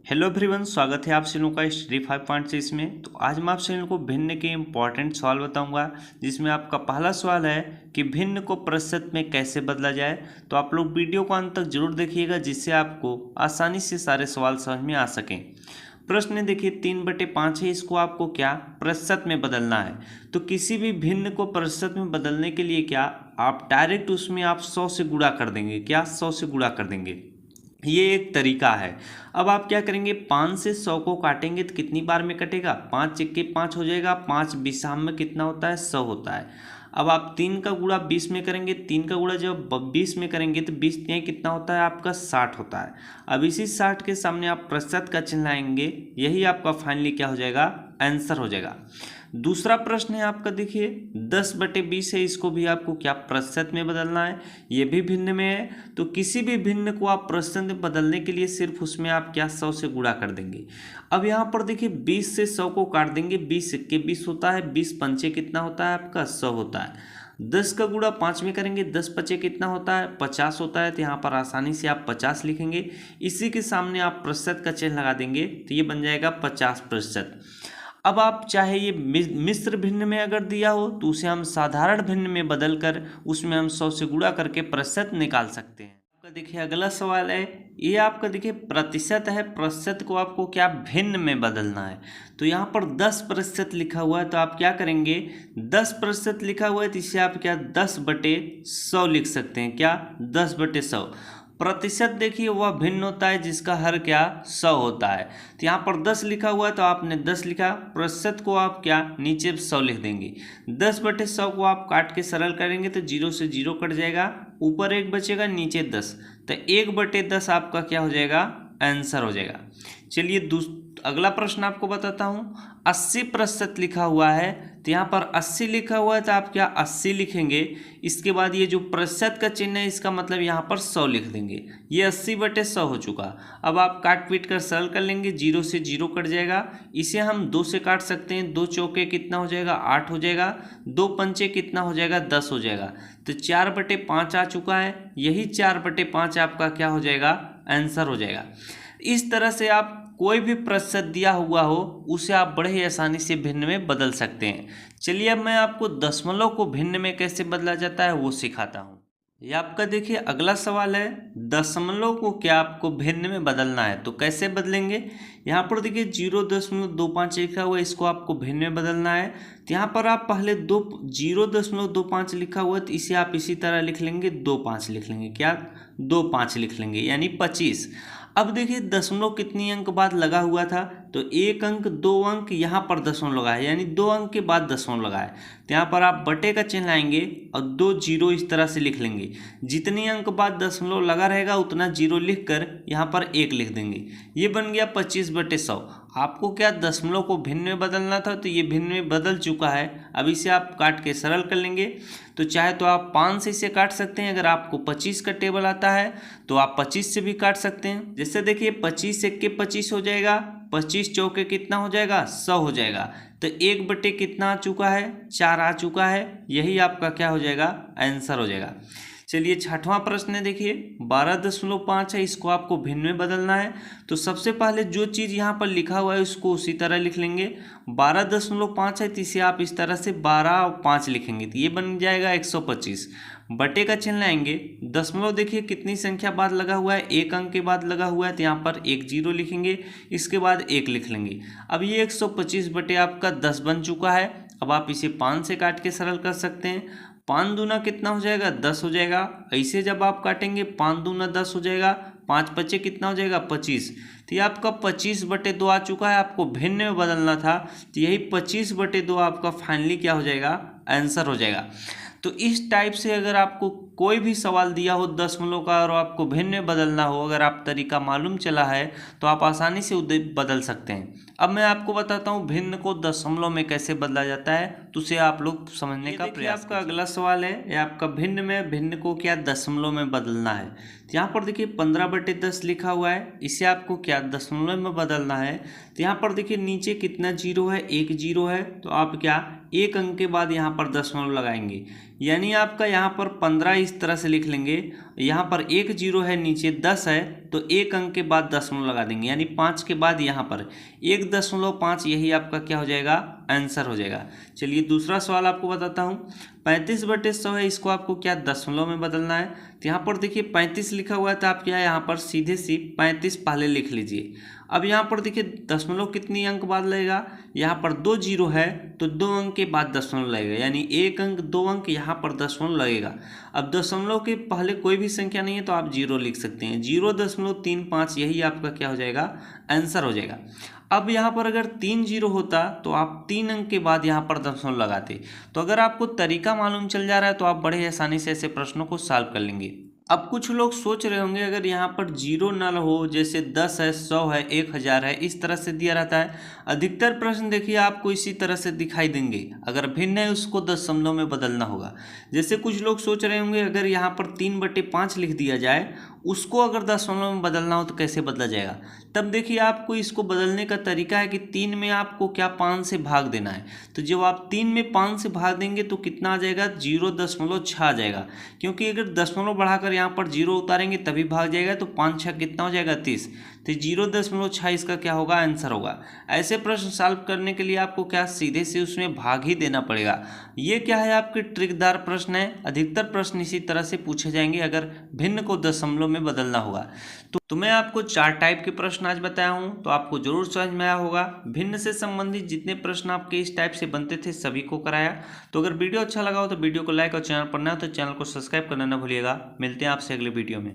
Hello everyone, स्वागत है आप सभी लोगों का स्टडी 5.6 में। तो आज मैं आप सभी लोगों को भिन्न के इम्पॉर्टेंट सवाल बताऊंगा, जिसमें आपका पहला सवाल है कि भिन्न को प्रतिशत में कैसे बदला जाए। तो आप लोग वीडियो को अंत तक जरूर देखिएगा, जिससे आपको आसानी से सारे सवाल समझ में आ सकें। प्रश्न देखिए, 3/5 है, इसको आपको क्या प्रतिशत में बदलना है। तो किसी भी भिन्न को प्रतिशत में बदलने के लिए क्या आप डायरेक्ट उसमें आप 100 से गुणा कर देंगे। क्या 100 से गुणा कर देंगे, ये एक तरीका है। अब आप क्या करेंगे, 5 से 100 को काटेंगे तो कितनी बार में कटेगा, 5 चक्के 5 हो जाएगा। 5 बिसाम में कितना होता है, 100 होता है। अब आप 3 का गुणा 20 में करेंगे, 3 का गुणा जब 20 में करेंगे तो 20 कितना होता है आपका, 60 होता है। अब इसी 60 के सामने आप प्रतिशत का चिन्ह लाएंगे, यही आपका फाइनली क्या हो जाएगा, आंसर हो जाएगा। दूसरा प्रश्न है आपका, देखिए 10/20 है, इसको भी आपको क्या प्रतिशत में बदलना है, ये भी भिन्न में है। तो किसी भी भिन्न को आप प्रतिशत में बदलने के लिए सिर्फ उसमें आप क्या 100 से गुणा कर देंगे। अब यहाँ पर देखिए 20 से 100 को काट देंगे, 20 के 20 होता है, 20 पंचे कितना होता है आपका, 100 होता है। 10 का गुणा 5 में करेंगे, 10 पचे कितना होता है, 50 होता है। तो यहाँ पर आसानी से आप 50 लिखेंगे, इसी के सामने आप प्रतिशत का चिन्ह लगा देंगे तो ये बन जाएगा 50%। अब आप चाहे ये मिश्र भिन्न में अगर दिया हो तो उसे हम साधारण भिन्न में बदल कर उसमें हम 100 से गुणा करके प्रतिशत निकाल सकते हैं। आपका देखिए अगला सवाल है, ये आपका देखिए प्रतिशत है, प्रतिशत को आपको क्या भिन्न में बदलना है। तो यहाँ पर 10% लिखा हुआ है, तो आप क्या करेंगे, 10% लिखा हुआ है तो इसे आप क्या 10/100 लिख सकते हैं। क्या 10/100। प्रतिशत देखिए वह भिन्न होता है जिसका हर क्या 100 होता है। तो यहाँ पर 10 लिखा हुआ है तो आपने 10 लिखा, प्रतिशत को आप क्या नीचे 100 लिख देंगे। 10/100 को आप काट के सरल करेंगे तो 0 से 0 कट जाएगा, ऊपर 1 बचेगा, नीचे 10। तो 1/10 आपका क्या हो जाएगा, आंसर हो जाएगा। चलिए अगला प्रश्न आपको बताता हूँ। 80% लिखा हुआ है, तो यहाँ पर 80 लिखा हुआ है तो आप क्या 80 लिखेंगे। इसके बाद ये जो प्रतिशत का चिन्ह है इसका मतलब यहाँ पर 100 लिख देंगे। ये 80/100 हो चुका। अब आप काट पीट कर सरल कर लेंगे, 0 से 0 कट जाएगा। इसे हम 2 से काट सकते हैं, 2 चौके कितना हो जाएगा, 8 हो जाएगा। 2 पंचे कितना हो जाएगा, 10 हो जाएगा। तो 4/5 आ चुका है, यही 4/5 आपका क्या हो जाएगा, आंसर हो जाएगा। इस तरह से आप कोई भी प्रतिशत दिया हुआ हो उसे आप बड़े ही आसानी से भिन्न में बदल सकते हैं। चलिए अब मैं आपको दशमलव को भिन्न में कैसे बदला जाता है वो सिखाता हूँ। ये आपका देखिए अगला सवाल है, दशमलव को क्या आपको भिन्न में बदलना है। तो कैसे बदलेंगे, यहाँ पर देखिए 0.25 लिखा हुआ है, इसको आपको भिन्न में बदलना है। तो यहाँ पर आप पहले 0.25 लिखा हुआ है तो इसे आप इसी तरह लिख लेंगे, 25 लिख लेंगे। क्या 25 लिख लेंगे, यानी 25। अब देखिए दशमलव कितनी अंक बाद लगा हुआ था, तो 1 अंक 2 अंक यहाँ पर दशमलव लगा है, यानी 2 अंक के बाद दशमलव लगा है। तो यहाँ पर आप बटे का चिन्ह लाएंगे और 2 जीरो इस तरह से लिख लेंगे। जितनी अंक बाद दशमलव लगा रहेगा उतना जीरो लिख कर यहाँ पर 1 लिख देंगे। ये बन गया 25/100। आपको क्या दशमलव को भिन्न में बदलना था, तो ये भिन्न में बदल चुका है। अब इसे आप काट के सरल कर लेंगे। तो चाहे तो आप 5 से इसे काट सकते हैं, अगर आपको 25 का टेबल आता है तो आप 25 से भी काट सकते हैं। जैसे देखिए 25 1 के 25 हो जाएगा, 25 चौके कितना हो जाएगा, 100 हो जाएगा। तो 1 बटे कितना आ चुका है, 4 आ चुका है, यही आपका क्या हो जाएगा, आंसर हो जाएगा। चलिए 6वां प्रश्न है, देखिए 12.5 है, इसको आपको भिन्न में बदलना है। तो सबसे पहले जो चीज़ यहाँ पर लिखा हुआ है उसको उसी तरह लिख लेंगे। 12.5 है तो इसे आप इस तरह से 12 और 5 लिखेंगे तो ये बन जाएगा 125। बटे का चिन्ह लाएंगे, दशमलव देखिए कितनी संख्या बाद लगा हुआ है, 1 अंक के बाद लगा हुआ है, तो यहाँ पर 1 जीरो लिखेंगे, इसके बाद 1 लिख लेंगे। अब ये 125 बटे आपका 10 बन चुका है। अब आप इसे 5 से काट के सरल कर सकते हैं। 5 दूना कितना हो जाएगा, 10 हो जाएगा। ऐसे जब आप काटेंगे 5 दूना 10 हो जाएगा, 5 पचे कितना हो जाएगा, 25। तो ये आपका 25/2 आ चुका है। आपको भिन्न में बदलना था तो यही 25/2 आपका फाइनली क्या हो जाएगा, आंसर हो जाएगा। तो इस टाइप से अगर आपको कोई भी सवाल दिया हो दशमलव का और आपको भिन्न में बदलना हो, अगर आप तरीका मालूम चला है तो आप आसानी से बदल सकते हैं। अब मैं आपको बताता हूँ भिन्न को दशमलव में कैसे बदला जाता है, तो उसे आप लोग समझने का प्रयास। आपका अगला सवाल है, ये आपका भिन्न में भिन्न को क्या दशमलव में बदलना है। तो यहाँ पर देखिए 15/10 लिखा हुआ है, इसे आपको क्या दशमलव में बदलना है। तो यहाँ पर देखिए नीचे कितना जीरो है, 1 जीरो है, तो आप क्या 1 अंक के बाद यहाँ पर दशमलव लगाएंगे, यानी आपका यहाँ पर 15 इस तरह से लिख लेंगे यहाँ पर एक जीरो है, नीचे 10 है, तो एक अंक के बाद दशमलव लगा देंगे, यानी 5 के बाद यहाँ पर 1.5, यही आपका क्या हो जाएगा, आंसर हो जाएगा। चलिए दूसरा सवाल आपको बताता हूँ। 35/100 है, इसको आपको क्या दशमलव में बदलना है। तो यहाँ पर देखिए 35 लिखा हुआ है, तो आप क्या है यहाँ पर सीधे 35 पहले लिख लीजिए। अब यहाँ पर देखिए दशमलव कितनी अंक बाद लगेगा, यहाँ पर 2 जीरो है तो 2 अंक के बाद दशमलव लगेगा, यानी 1 अंक 2 अंक यहाँ पर दशमलव लगेगा। अब दशमलव के पहले कोई भी संख्या नहीं है तो आप जीरो लिख सकते हैं, 0.35, यही आपका क्या हो जाएगा, आंसर हो जाएगा। अब यहाँ पर अगर 3 जीरो होता तो आप 3 अंक के बाद यहाँ पर दशमलव लगाते। तो अगर आपको तरीका मालूम चल जा रहा है तो आप बड़े आसानी से ऐसे प्रश्नों को सॉल्व कर लेंगे। अब कुछ लोग सोच रहे होंगे अगर यहाँ पर जीरो न हो, जैसे 10 है, 100 है, 1000 है, इस तरह से दिया रहता है। अधिकतर प्रश्न देखिए आपको इसी तरह से दिखाई देंगे, अगर भिन्न है उसको दशमलव में बदलना होगा। जैसे कुछ लोग सोच रहे होंगे अगर यहाँ पर 3/5 लिख दिया जाए, उसको अगर दशमलव में बदलना हो तो कैसे बदला जाएगा। तब देखिए आपको इसको बदलने का तरीका है कि 3 में आपको क्या 5 से भाग देना है। तो जब आप 3 में 5 से भाग देंगे तो कितना आ जाएगा, 0.6 आ जाएगा, क्योंकि अगर दशमलव बढ़ाकर यहाँ पर जीरो उतारेंगे तभी भाग जाएगा, तो 5 6 कितना हो जाएगा, 30। तो 0.6 इसका क्या होगा, आंसर होगा। ऐसे प्रश्न सॉल्व करने के लिए आपको क्या सीधे से उसमें भाग ही देना पड़ेगा। ये क्या है, आपके ट्रिकदार प्रश्न है। अधिकतर प्रश्न इसी तरह से पूछे जाएंगे अगर भिन्न को दशमलव में बदलना होगा। तो मैं आपको 4 टाइप के प्रश्न आज बताया हूं, तो आपको जरूर समझ में आया होगा। भिन्न से संबंधित जितने प्रश्न आपके इस टाइप से बनते थे सभी को कराया। तो अगर वीडियो अच्छा लगा हो तो वीडियो को लाइक और चैनल पर नया हो तो चैनल को सब्सक्राइब करना ना भूलिएगा। मिलते हैं आपसे अगले वीडियो में।